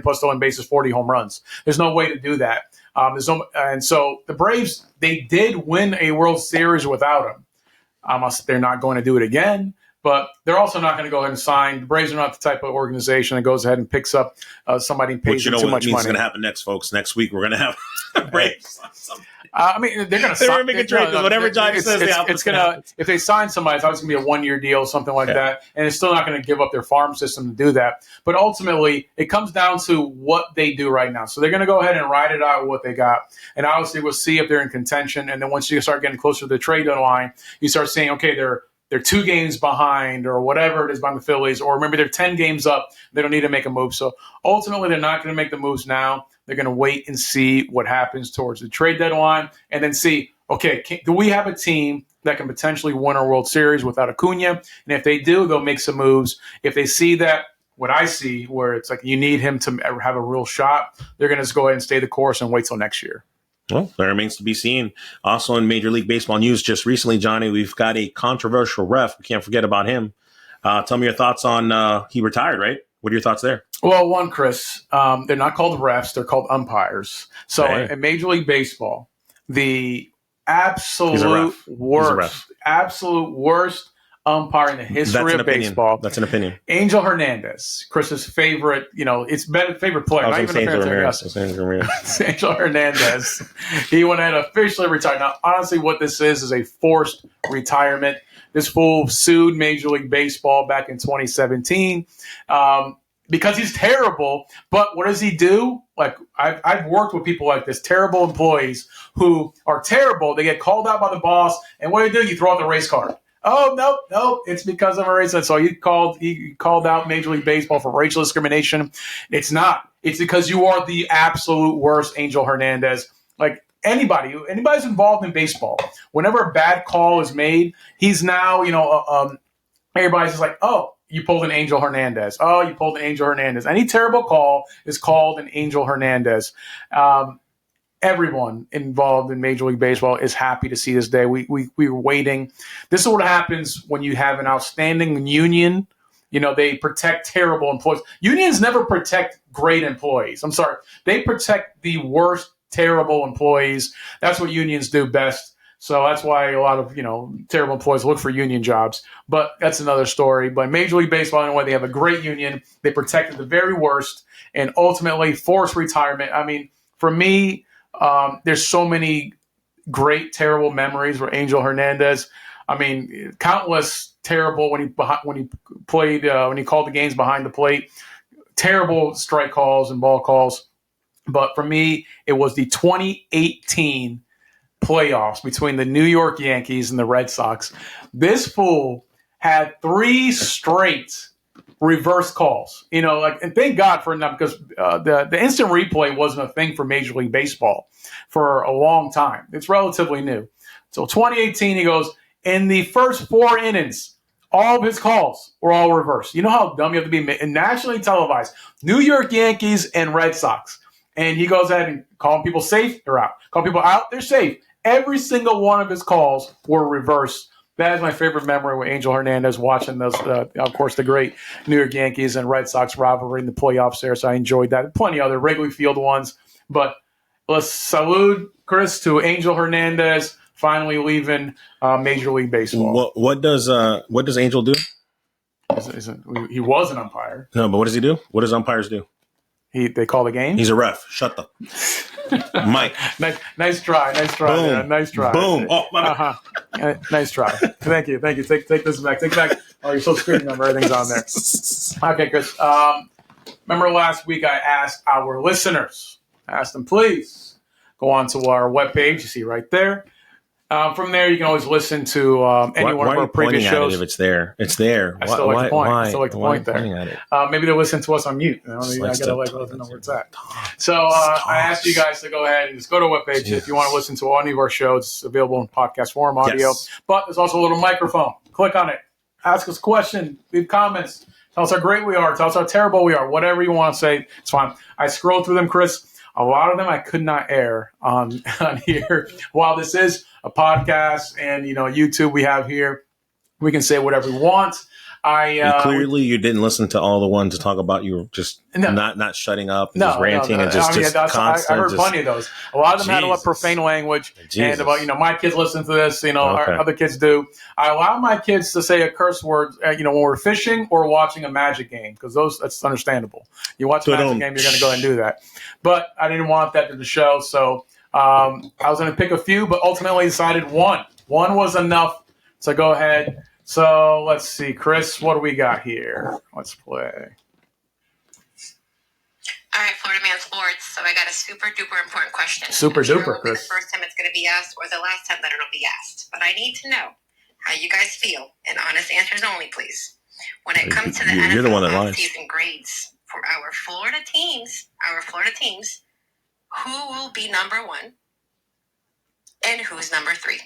plus stolen bases, 40 home runs. There's no way to do that. And so the Braves, they did win a World Series without him. They're not going to do it again, but they're also not going to go ahead and sign. The Braves are not the type of organization that goes ahead and picks up somebody and pays them too much money. What's going to happen next, folks? Next week, we're going to have Braves. They're going to sign. Make a trade because whatever Johnny says, it's going to. If they sign somebody, it's always going to be a 1-year deal, something like that, and it's still not going to give up their farm system to do that. But ultimately, it comes down to what they do right now. So they're going to go ahead and ride it out with what they got, and obviously we'll see if they're in contention. And then once you start getting closer to the trade deadline, you start saying, okay, they're 2 games behind or whatever it is behind the Phillies, or maybe they're 10 games up. They don't need to make a move. So ultimately, they're not going to make the moves now. They're going to wait and see what happens towards the trade deadline and then see, okay, do we have a team that can potentially win a World Series without Acuna? And if they do, they'll make some moves. If they see that, what I see, where it's like you need him to have a real shot, they're going to just go ahead and stay the course and wait till next year. Well, that remains to be seen. Also in Major League Baseball news just recently, Johnny, we've got a controversial ref. We can't forget about him. Tell me your thoughts on he retired, right? What are your thoughts there? Well, one, Chris, they're not called refs. They're called umpires. So Okay. in Major League Baseball, the absolute worst umpire in the history of baseball. That's an opinion. Angel Hernandez, Chris's favorite, it's favorite player. I was not even a favorite Angel Angel Hernandez. He went ahead and officially retired. Now, honestly, what this is a forced retirement. This fool sued Major League Baseball back in 2017 because he's terrible. But what does he do? Like I've worked with people like this, terrible employees who are terrible. They get called out by the boss, and what do? You throw out the race card. Oh, nope. It's because of a race. So he called out Major League Baseball for racial discrimination. It's not. It's because you are the absolute worst, Angel Hernandez. Like anybody's involved in baseball, whenever a bad call is made, he's now, everybody's just like, oh, you pulled an Angel Hernandez. Oh, you pulled an Angel Hernandez. Any terrible call is called an Angel Hernandez. Everyone involved in Major League Baseball is happy to see this day. We were waiting. This is what happens when you have an outstanding union. They protect terrible employees. Unions never protect great employees. I'm sorry. They protect the worst, terrible employees. That's what unions do best. So that's why a lot of, terrible employees look for union jobs. But that's another story. But Major League Baseball, anyway, they have a great union. They protected the very worst and ultimately forced retirement. I mean, for me, there's so many great, terrible memories where Angel Hernandez, countless terrible when he played, when he called the games behind the plate, terrible strike calls and ball calls. But for me, it was the 2018 playoffs between the New York Yankees and the Red Sox. This fool had 3 straight reverse calls, and thank God for that because the instant replay wasn't a thing for Major League Baseball for a long time. It's relatively new. So 2018, he goes, in the first 4 innings, all of his calls were all reversed. You know how dumb you have to be? Nationally televised. New York Yankees and Red Sox. And he goes ahead and calling people safe, they're out. Calling people out, they're safe. Every single one of his calls were reversed. That is my favorite memory with Angel Hernandez watching those, of course, the great New York Yankees and Red Sox rivalry in the playoffs there. So I enjoyed that. Plenty of other Wrigley Field ones. But let's salute, Chris, to Angel Hernandez finally leaving Major League Baseball. What does Angel do? He was an umpire. No, but what does he do? What does umpires do? They call the game? He's a ref. Shut the Mike. Nice try. Boom. Yeah, nice try. Boom. Oh, my bad. Nice try. Thank you. Take this back. Take back. Oh, your social security number. Everything's on there. Okay, Chris. Remember last week I asked our listeners, I asked them, please go on to our webpage. You see right there. From there, you can always listen to any one of our previous shows. If it's there, it's there. I still like the point. I still like the point there. Maybe they'll listen to us on mute. I gotta let them know where it's at. So I asked you guys to go ahead and just go to our webpage if you want to listen to any of our shows. It's available in podcast form, audio. Yes. But there's also a little microphone. Click on it. Ask us a question. Leave comments. Tell us how great we are. Tell us how terrible we are. Whatever you want to say, it's fine. I scrolled through them, Chris. A lot of them I could not air on here. While this is a podcast and, YouTube we have here, we can say whatever we want. Clearly you didn't listen to all the ones to talk about you were just not shutting up, and just ranting and just constant. I heard plenty of those. A lot of them had a lot of profane language and about, my kids listen to this, our other kids do. I allow my kids to say a curse word, when we're fishing or watching a Magic game, because that's understandable. You watch a Magic game, you're going to go ahead and do that. But I didn't want that to the show, so I was going to pick a few, but ultimately decided one. One was enough, so go ahead. So let's see, Chris, what do we got here? Let's play. All right, Florida Man Sports. So I got a super duper important question. Super duper, Chris. The first time it's going to be asked or the last time that it'll be asked. But I need to know how you guys feel, and honest answers only, please. When it comes to the NFL offseason grades for our Florida teams, who will be number one and who's number 3?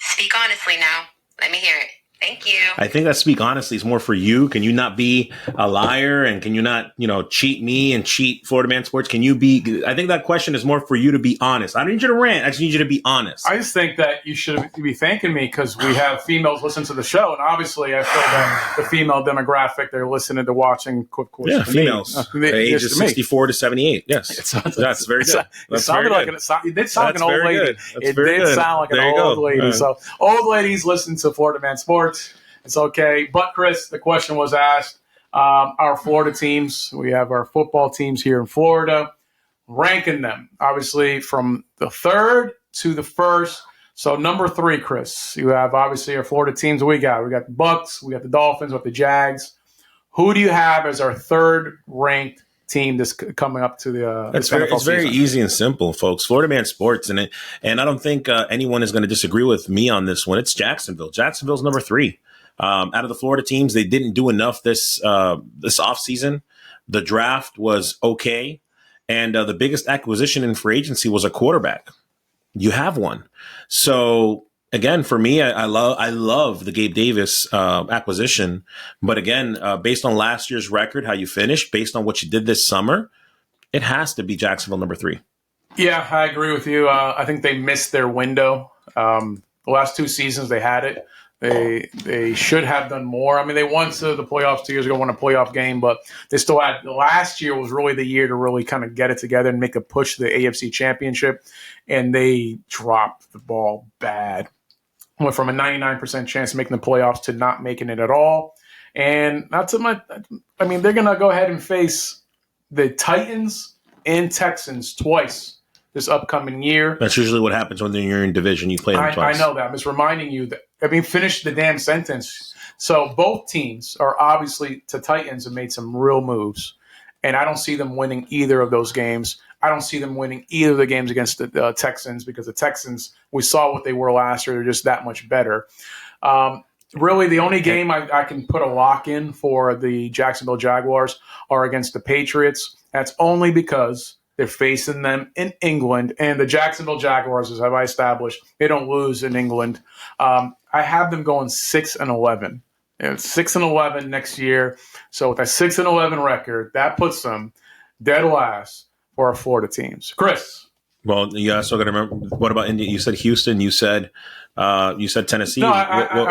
Speak honestly now. Let me hear it. Thank you. I think that speak honestly is more for you. Can you not be a liar, and can you not, cheat me and cheat Florida Man Sports? Can you be? I think that question is more for you to be honest. I don't need you to rant. I just need you to be honest. I just think that you should be thanking me because we have females listen to the show, and obviously I feel that the female demographic they're listening to watching. Yeah, females, ages 64 to 78. Yes, that's very good. It sounded like it did sound like an old lady. It did sound like an old lady. So old ladies listen to Florida Man Sports. It's okay. But, Chris, the question was asked. Our Florida teams, we have our football teams here in Florida, ranking them, obviously, from the third to the first. So, number 3, Chris, you have, obviously, our Florida teams. We got the Bucks, we got the Dolphins, we got the Jags. Who do you have as our third-ranked team that's coming up to the it's very easy and simple, folks. Florida Man Sports, and I don't think anyone is going to disagree with me on this one. It's Jacksonville. Jacksonville's number 3. Out of the Florida teams, they didn't do enough this offseason. The draft was okay, and the biggest acquisition in free agency was a quarterback. You have one, so. Again, for me, I love the Gabe Davis acquisition. But again, based on last year's record, how you finished, based on what you did this summer, it has to be Jacksonville number 3. Yeah, I agree with you. I think they missed their window. The last 2 seasons, they had it. They should have done more. I mean, they won to the playoffs 2 years ago, won a playoff game, but they still had – last year was really the year to really kind of get it together and make a push to the AFC Championship, and they dropped the ball bad. Went from a 99% chance of making the playoffs to not making it at all. And not so much – I mean, they're going to go ahead and face the Titans and Texans twice this upcoming year. That's usually what happens when you're in division. You play them twice. I know that. I'm just reminding you that – finish the damn sentence. So both teams are obviously to Titans have made some real moves. And I don't see them winning either of those games. I don't see them winning either of the games against the Texans because the Texans, we saw what they were last year. They're just that much better. Really, the only game I can put a lock in for the Jacksonville Jaguars are against the Patriots. That's only because they're facing them in England. And the Jacksonville Jaguars, as I established, they don't lose in England. I have them going 6-11. 6-11 next year. So with a 6-11 record, that puts them dead last for our Florida teams. Chris. Well, you also got to remember. What about India? You said Houston. You said Tennessee. No,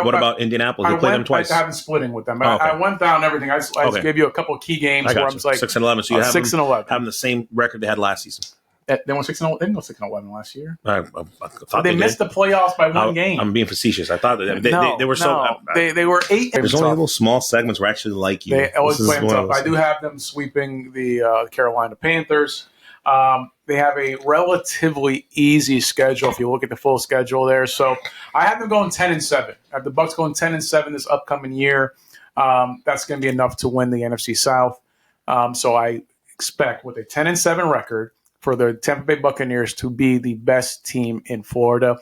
what about Indianapolis? You played them twice. I haven't splitting with them. I went down everything. I just gave you a couple of key games where I was like 6-11. So you have 6-11, having the same record they had last season. They won 6-11. They didn't go 6-11 last year. I thought they missed the playoffs by one game. I'm being facetious. I thought that they were so. They were 8. There's only little small segments where I actually like you. They always play them tough. I do have them sweeping the Carolina Panthers. They have a relatively easy schedule if you look at the full schedule there. So I have them going 10-7. I have the Bucks going 10-7 this upcoming year. That's going to be enough to win the NFC South. So I expect with a 10-7 record for the Tampa Bay Buccaneers to be the best team in Florida.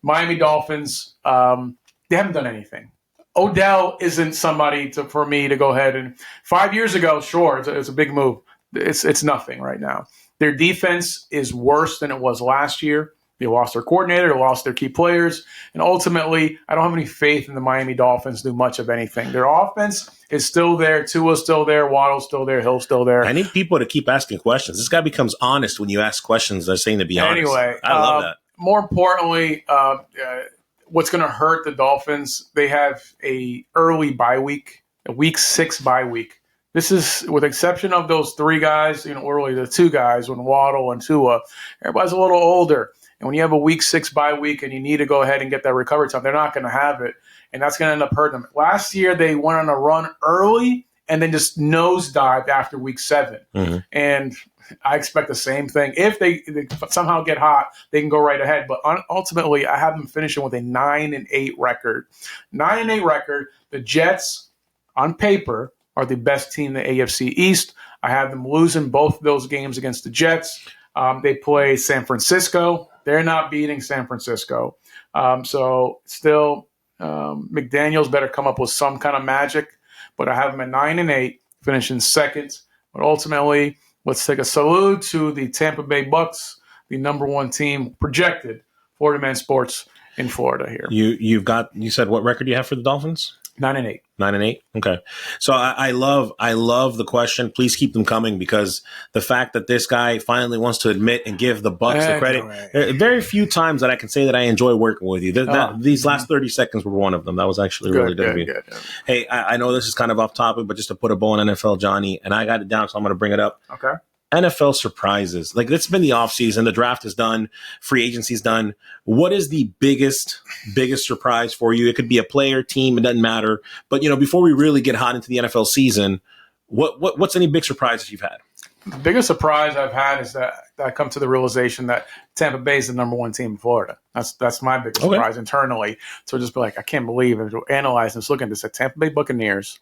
Miami Dolphins, they haven't done anything. Odell isn't somebody for me to go ahead and 5 years ago, sure, it's a big move. It's nothing right now. Their defense is worse than it was last year. They lost their coordinator, they lost their key players, and ultimately, I don't have any faith in the Miami Dolphins to do much of anything. Their offense is still there. Tua's still there. Waddle's still there. Hill's still there. I need people to keep asking questions. This guy becomes honest when you ask questions. They're saying to be honest. Anyway, I love that. More importantly, what's going to hurt the Dolphins, they have a early bye week, a week 6 bye week. This is, with the exception of those 3 guys, early the 2 guys, when Waddle and Tua, everybody's a little older. And when you have a week 6 bye week and you need to go ahead and get that recovery time, they're not going to have it. And that's going to end up hurting them. Last year, they went on a run early and then just nosedived after week 7. Mm-hmm. And I expect the same thing. If they somehow get hot, they can go right ahead. But ultimately, I have them finishing with a 9-8 record. 9-8 record. The Jets, on paper, are the best team in the AFC East. I have them losing both of those games against the Jets. They play San Francisco. They're not beating San Francisco. So still, McDaniels better come up with some kind of magic. But I have them at 9-8, finishing second. But ultimately, let's take a salute to the Tampa Bay Bucks, the number 1 team projected, Florida Man Sports in Florida here. You said what record do you have for the Dolphins? 9-8. 9-8. Okay. So I love the question. Please keep them coming, because the fact that this guy finally wants to admit and give the Bucks the credit. There are very few times that I can say that I enjoy working with you. These last 30 seconds were one of them. That was actually really good. Hey, I know this is kind of off topic, but just to put a bow on NFL, Johnny, and I got it down, so I'm going to bring it up. Okay. NFL surprises. Like, it's been the offseason. The draft is done. Free agency is done. What is the biggest surprise for you? It could be a player, team. It doesn't matter. But, before we really get hot into the NFL season, what's any big surprises you've had? The biggest surprise I've had is that I come to the realization that Tampa Bay is the number 1 team in Florida. That's my biggest surprise internally. So just be like, I can't believe it. Analyze this, look at this, at Tampa Bay Buccaneers,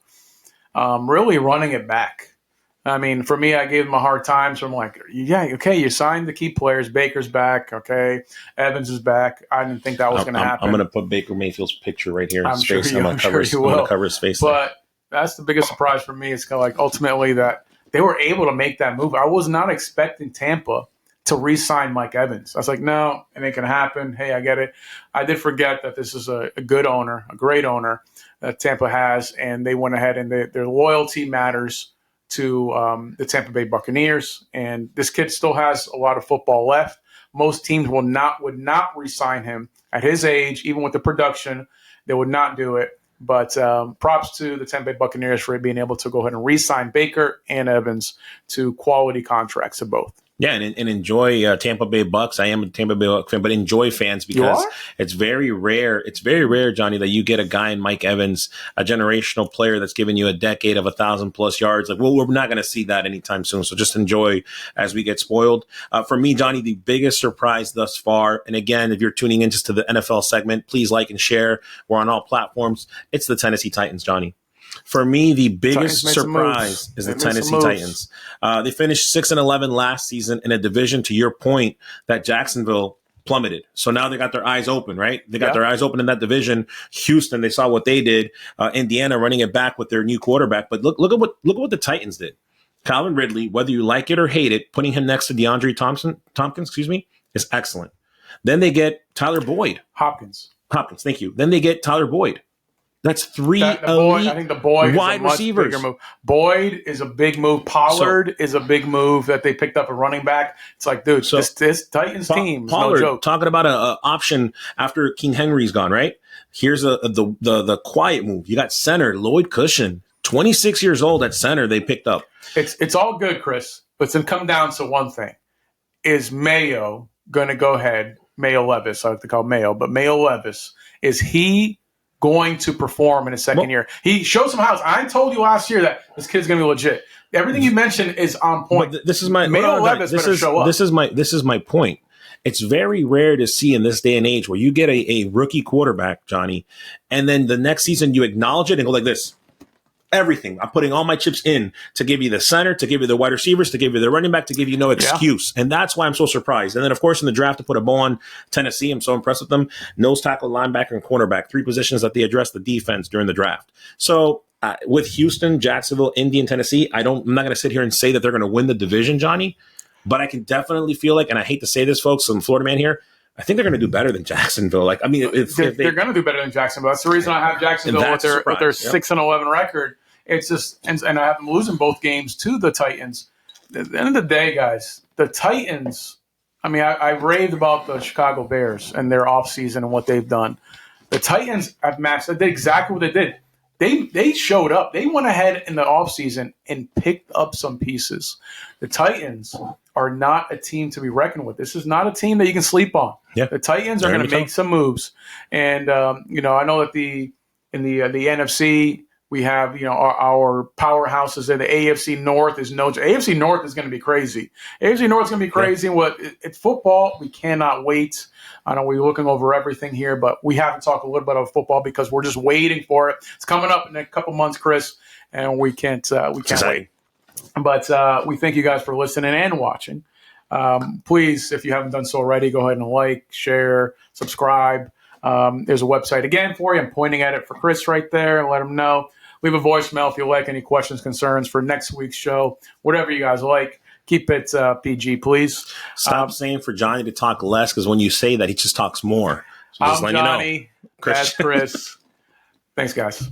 really running it back. I mean, for me, I gave them a hard time. So I'm like, yeah, okay, you signed the key players. Baker's back. Okay. Evans is back. I didn't think that was going to happen. I'm going to put Baker Mayfield's picture right here. I'm sure you will. I'm going to cover his face. But that's the biggest surprise for me. It's kind of like, ultimately, that they were able to make that move. I was not expecting Tampa to re-sign Mike Evans. I was like, no, it ain't going to happen. Hey, I get it. I did forget that this is a good owner, a great owner that Tampa has, and they went ahead and their loyalty matters to the Tampa Bay Buccaneers, and this kid still has a lot of football left. Most teams would not re-sign him at his age, even with the production. They would not do it. But props to the Tampa Bay Buccaneers for being able to go ahead and re-sign Baker and Evans to quality contracts of both. Yeah, and enjoy Tampa Bay Bucks. I am a Tampa Bay Bucks fan, but enjoy fans, because it's very rare. It's very rare, Johnny, that you get a guy in Mike Evans, a generational player that's given you a decade of 1,000+ yards. Like, well, we're not going to see that anytime soon. So just enjoy as we get spoiled. For me, Johnny, the biggest surprise thus far, and again, if you're tuning in just to the NFL segment, please like and share. We're on all platforms. It's the Tennessee Titans, Johnny. For me, the biggest surprise is the Tennessee Titans. They finished 6-11 last season in a division, to your point, that Jacksonville plummeted. So now they got their eyes open, right? They got their eyes open in that division. Houston, they saw what they did. Indiana running it back with their new quarterback. But look at what the Titans did. Calvin Ridley, whether you like it or hate it, putting him next to DeAndre Tompkins, is excellent. Then they get Tyler Boyd. Hopkins, thank you. Then they get Tyler Boyd. That's 3 elite I think the Boyd wide is a much receivers. Bigger move. Boyd is a big move. Pollard is a big move that they picked up a running back. It's like, dude, this Titans team is no joke. Talking about an option after King Henry's gone, right? Here's the quiet move. You got center Lloyd Cushion, 26 years old at center. They picked up. It's all good, Chris, but it's going to come down to one thing: is Mayo going to go ahead? Mayo Levis, I like to call Mayo, but Mayo Levis, is he going to perform in his second year? He showed some house. I told you last year that this kid's going to be legit. Everything you mentioned is on point. This is my Mayo Levis better show up. This is my point. It's very rare to see in this day and age where you get a rookie quarterback, Johnny, and then the next season you acknowledge it and go like this. everything. I'm putting all my chips in to give you the center, to give you the wide receivers, to give you the running back, to give you no excuse. Yeah. And that's why I'm so surprised. And then, of course, in the draft, to put a bow on Tennessee, I'm so impressed with them. Nose tackle, linebacker, and cornerback, 3 positions that they addressed the defense during the draft. So with Houston, Jacksonville, Indy, and Tennessee, I'm not going to sit here and say that they're going to win the division, Johnny, but I can definitely feel like, and I hate to say this, folks, I'm a Florida man here, I think they're going to do better than Jacksonville. Like, I mean, they're going to do better than Jacksonville. That's the reason I have Jacksonville with their 6-11 record. It's just, and I have them losing both games to the Titans. At the end of the day, guys, the Titans. I mean, I raved about the Chicago Bears and their offseason and what they've done. The Titans have matched. They did exactly what they did. They showed up. They went ahead in the offseason and picked up some pieces. The Titans are not a team to be reckoned with. This is not a team that you can sleep on. Yeah. The Titans are going to make some moves. And, I know that in the NFC, we have, our powerhouses there. The AFC North is AFC North is going to be crazy. AFC North is going to be crazy. Yeah. It's football. We cannot wait. I know we're looking over everything here, but we have to talk a little bit about football because we're just waiting for it. It's coming up in a couple months, Chris, and we can't wait. But we thank you guys for listening and watching. Please, if you haven't done so already, go ahead and like, share, subscribe. There's a website again for you. I'm pointing at it for Chris right there and let him know. Leave a voicemail if you like any questions, concerns for next week's show, whatever you guys like. Keep it PG, please. Stop saying for Johnny to talk less, because when you say that, he just talks more. So I'm Johnny. That's Chris. Thanks, guys.